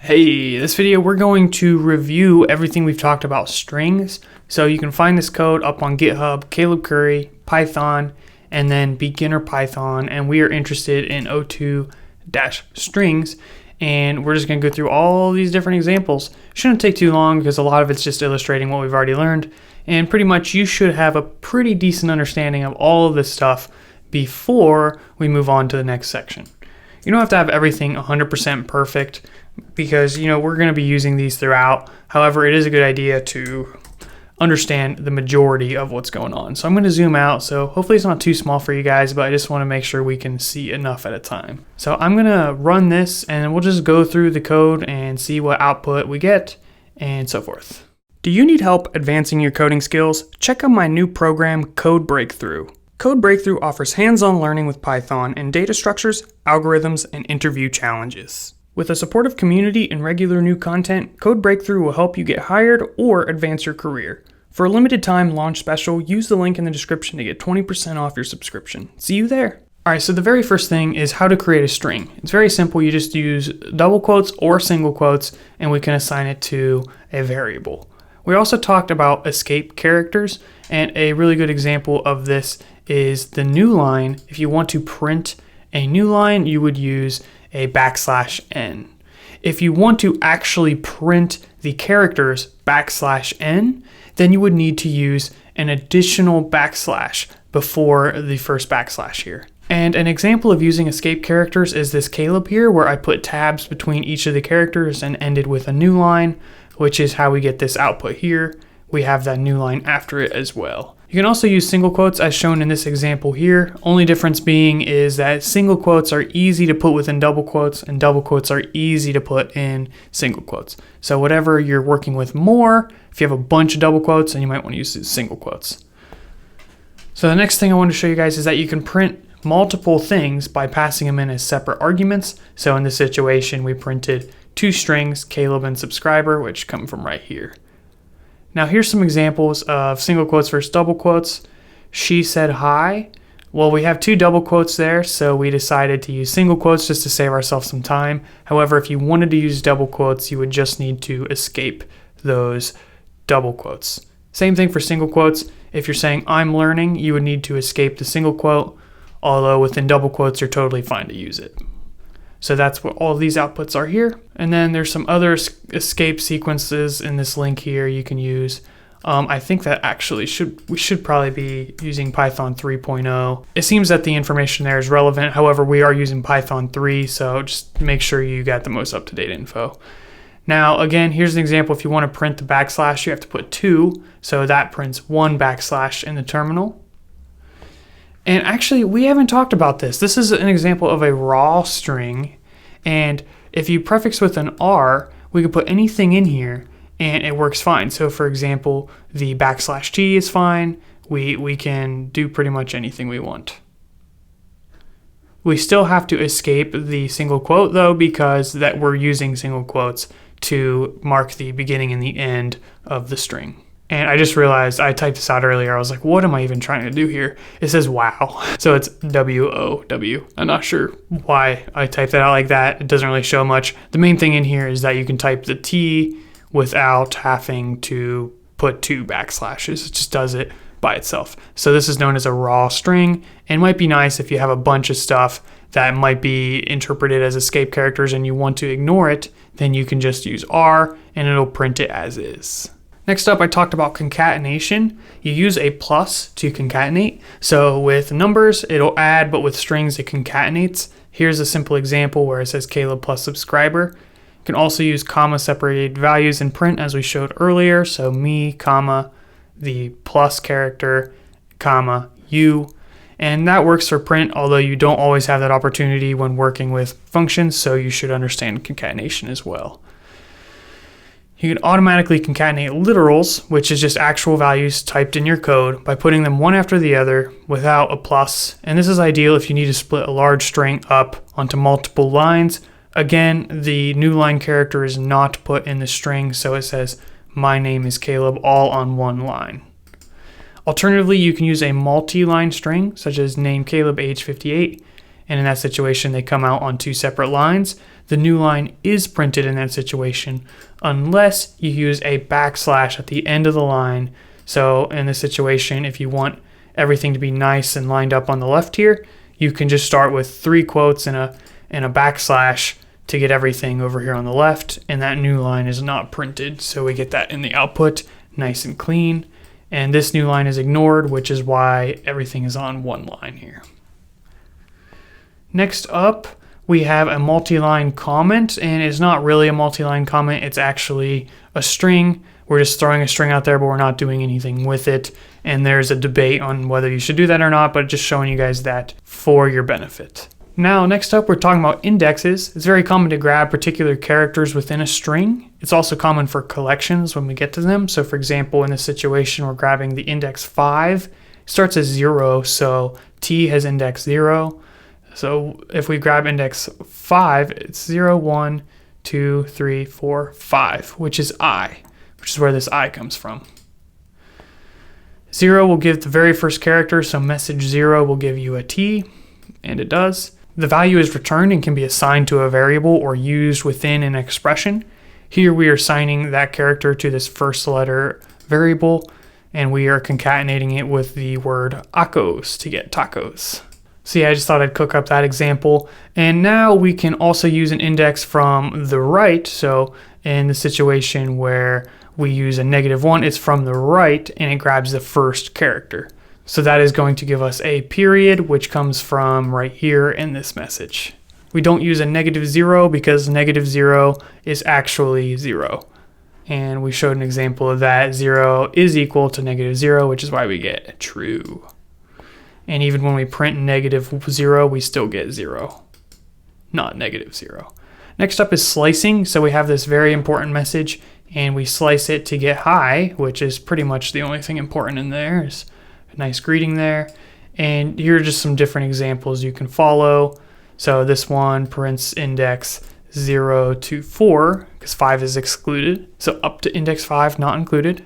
Hey, this video we're going to review everything we've talked about strings. So you can find this code up on GitHub, Caleb Curry, Python, and then beginner Python. And we are interested in O2-strings. And we're just going to go through all these different examples. Shouldn't take too long because a lot of it's just illustrating what we've already learned. And pretty much you should have a pretty decent understanding of all of this stuff before we move on to the next section. You don't have to have everything 100% perfect because, we're going to be using these throughout. However, it is a good idea to understand the majority of what's going on. So I'm going to zoom out. So hopefully it's not too small for you guys, but I just want to make sure we can see enough at a time. So I'm going to run this and we'll just go through the code and see what output we get and so forth. Do you need help advancing your coding skills? Check out my new program, Code Breakthrough. Code Breakthrough offers hands-on learning with Python and data structures, algorithms, and interview challenges. With a supportive community and regular new content, Code Breakthrough will help you get hired or advance your career. For a limited time launch special, use the link in the description to get 20% off your subscription. See you there! Alright, so the very first thing is how to create a string. It's very simple. You just use double quotes or single quotes, and we can assign it to a variable. We also talked about escape characters, and a really good example of this is the new line. If you want to print a new line, you would use a \n. If you want to actually print the characters \n, then you would need to use an additional \/ before the first \/ here. And an example of using escape characters is this Caleb here, where I put tabs between each of the characters and ended with a new line, which is how we get this output here. We have that new line after it as well. You can also use single quotes as shown in this example here. Only difference being is that single quotes are easy to put within double quotes and double quotes are easy to put in single quotes. So whatever you're working with more, if you have a bunch of double quotes, then you might want to use single quotes. So the next thing I want to show you guys is that you can print multiple things by passing them in as separate arguments. So in this situation, we printed two strings, Caleb and subscriber, which come from right here. Now here's some examples of single quotes versus double quotes. She said hi. Well, we have two double quotes there, so we decided to use single quotes just to save ourselves some time. However, if you wanted to use double quotes, you would just need to escape those double quotes. Same thing for single quotes. If you're saying I'm learning, you would need to escape the single quote, although within double quotes, you're totally fine to use it. So that's what all of these outputs are here. And then there's some other escape sequences in this link here you can use. I think that actually we should probably be using Python 3.0. It seems that the information there is relevant. However, we are using Python 3, so just make sure you got the most up-to-date info. Now, again, here's an example. If you want to print the \, you have to put 2. So that prints one \/ in the terminal. And actually, we haven't talked about this. This is an example of a raw string. And if you prefix with an R, we can put anything in here and it works fine. So for example, the \t is fine. We can do pretty much anything we want. We still have to escape the single quote though, because that we're using single quotes to mark the beginning and the end of the string. And I just realized I typed this out earlier. I was like, what am I even trying to do here? It says wow. So it's W-O-W. I'm not sure why I typed that out like that. It doesn't really show much. The main thing in here is that you can type the T without having to put two \. It just does it by itself. So this is known as a raw string. And it might be nice if you have a bunch of stuff that might be interpreted as escape characters and you want to ignore it, then you can just use R and it'll print it as is. Next up, I talked about concatenation. You use a plus to concatenate. So with numbers, it'll add, but with strings, it concatenates. Here's a simple example where it says Caleb plus subscriber. You can also use comma separated values in print as we showed earlier. So me, comma, the plus character, comma, you. And that works for print, although you don't always have that opportunity when working with functions, so you should understand concatenation as well. You can automatically concatenate literals, which is just actual values typed in your code, by putting them one after the other without a plus. And this is ideal if you need to split a large string up onto multiple lines. Again, the new line character is not put in the string, so it says, my name is Caleb, all on one line. Alternatively, you can use a multi-line string, such as name Caleb age 58, and in that situation, they come out on two separate lines. the new line is printed in that situation unless you use a backslash at the end of the line. So in this situation, if you want everything to be nice and lined up on the left here, you can just start with 3 quotes and a backslash to get everything over here on the left, and that new line is not printed, so we get that in the output nice and clean. And this new line is ignored, which is why everything is on one line here. Next up, we have a multi-line comment, and it's not really a multi-line comment, it's actually a string. We're just throwing a string out there, but we're not doing anything with it. And there's a debate on whether you should do that or not, but just showing you guys that for your benefit. Now, next up, we're talking about indexes. It's very common to grab particular characters within a string. It's also common for collections when we get to them. So for example, in this situation, we're grabbing the index 5. It starts as 0, so T has index 0. So if we grab index 5, it's 0, 1, 2, 3, 4, 5, which is I, which is where this I comes from. 0 will give the very first character, so message 0 will give you a T, and it does. The value is returned and can be assigned to a variable or used within an expression. Here we are assigning that character to this first letter variable, and we are concatenating it with the word acos to get tacos. So yeah, I just thought I'd cook up that example. And now we can also use an index from the right. So in the situation where we use a -1, it's from the right and it grabs the first character. So that is going to give us a period, which comes from right here in this message. We don't use a -0 because -0 is actually 0. And we showed an example of that. 0 is equal to -0, which is why we get true. And even when we print -0, we still get 0, not -0. Next up is slicing. So we have this very important message and we slice it to get high, which is pretty much the only thing important in there. Is a nice greeting there. And here are just some different examples you can follow. So this one prints index 0 to 4 because 5 is excluded. So up to index 5, not included.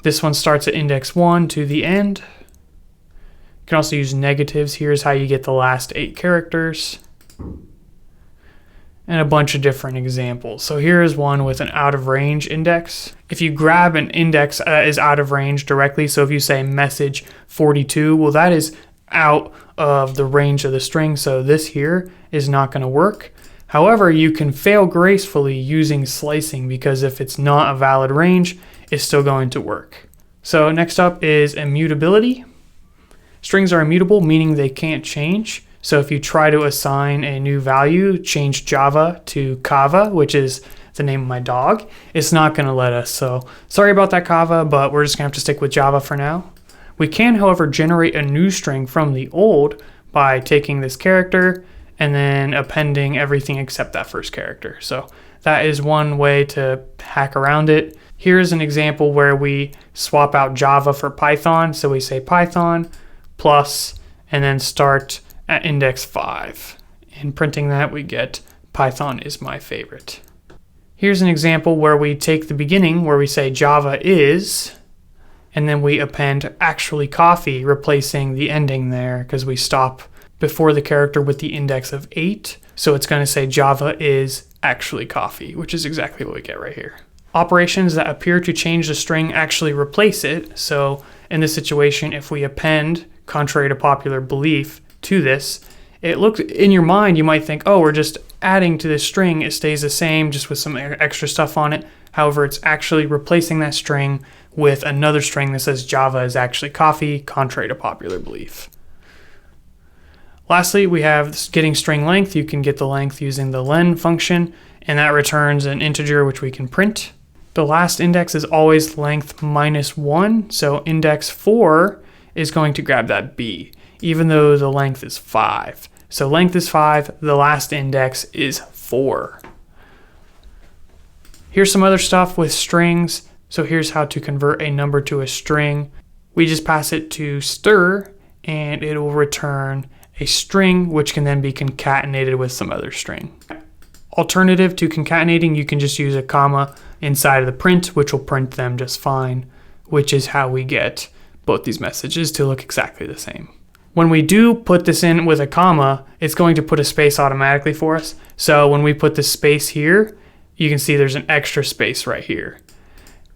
This one starts at index 1 to the end. You can also use negatives. Here's how you get the last 8 characters. And a bunch of different examples. So here is one with an out of range index. If you grab an index that is out of range directly, so if you say message 42, well, that is out of the range of the string, so this here is not going to work. However, you can fail gracefully using slicing because if it's not a valid range, it's still going to work. So next up is immutability. Strings are immutable, meaning they can't change. So if you try to assign a new value, change Java to Kava, which is the name of my dog, it's not going to let us. So sorry about that, Kava, but we're just going to have to stick with Java for now. We can, however, generate a new string from the old by taking this character and then appending everything except that first character. So that is one way to hack around it. Here's an example where we swap out Java for Python. So we say Python plus and then start at index 5. In printing that, we get Python is my favorite. Here's an example where we take the beginning where we say Java is, and then we append actually coffee, replacing the ending there because we stop before the character with the index of 8. So it's going to say Java is actually coffee, which is exactly what we get right here. Operations that appear to change the string actually replace it. So in this situation, if we append, contrary to popular belief, to this, it looks in your mind, you might think, oh, we're just adding to this string. It stays the same just with some extra stuff on it. However, it's actually replacing that string with another string that says Java is actually coffee, contrary to popular belief. Lastly, we have getting string length. You can get the length using the len function, and that returns an integer which we can print. The last index is always length -1, so index 4 is going to grab that B, even though the length is 5. So length is 5, the last index is 4. Here's some other stuff with strings. So here's how to convert a number to a string. We just pass it to stir, and it will return a string, which can then be concatenated with some other string. Alternative to concatenating, you can just use a comma inside of the print, which will print them just fine, which is how we get both these messages to look exactly the same. When we do put this in with a comma, it's going to put a space automatically for us. So when we put the space here, you can see there's an extra space right here.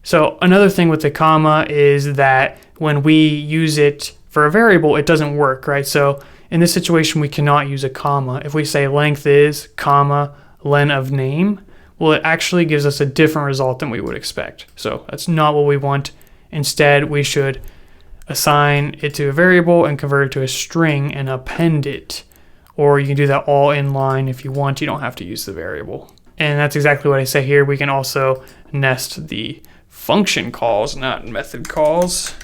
So another thing with the comma is that when we use it for a variable, it doesn't work, right? So in this situation, we cannot use a comma. If we say length is, comma, len of name, well, it actually gives us a different result than we would expect. So that's not what we want. Instead, we should assign it to a variable and convert it to a string and append it. Or you can do that all in line if you want. You don't have to use the variable. And that's exactly what I say here. We can also nest the function calls, not method calls.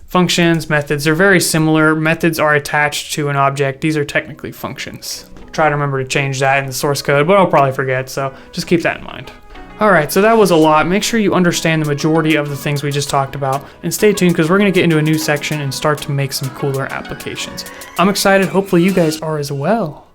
Functions, methods are very similar. Methods are attached to an object. These are technically functions. Try to remember to change that in the source code, but I'll probably forget, so just keep that in mind. All right, so that was a lot. Make sure you understand the majority of the things we just talked about, and stay tuned because we're going to get into a new section and start to make some cooler applications. I'm excited. Hopefully you guys are as well.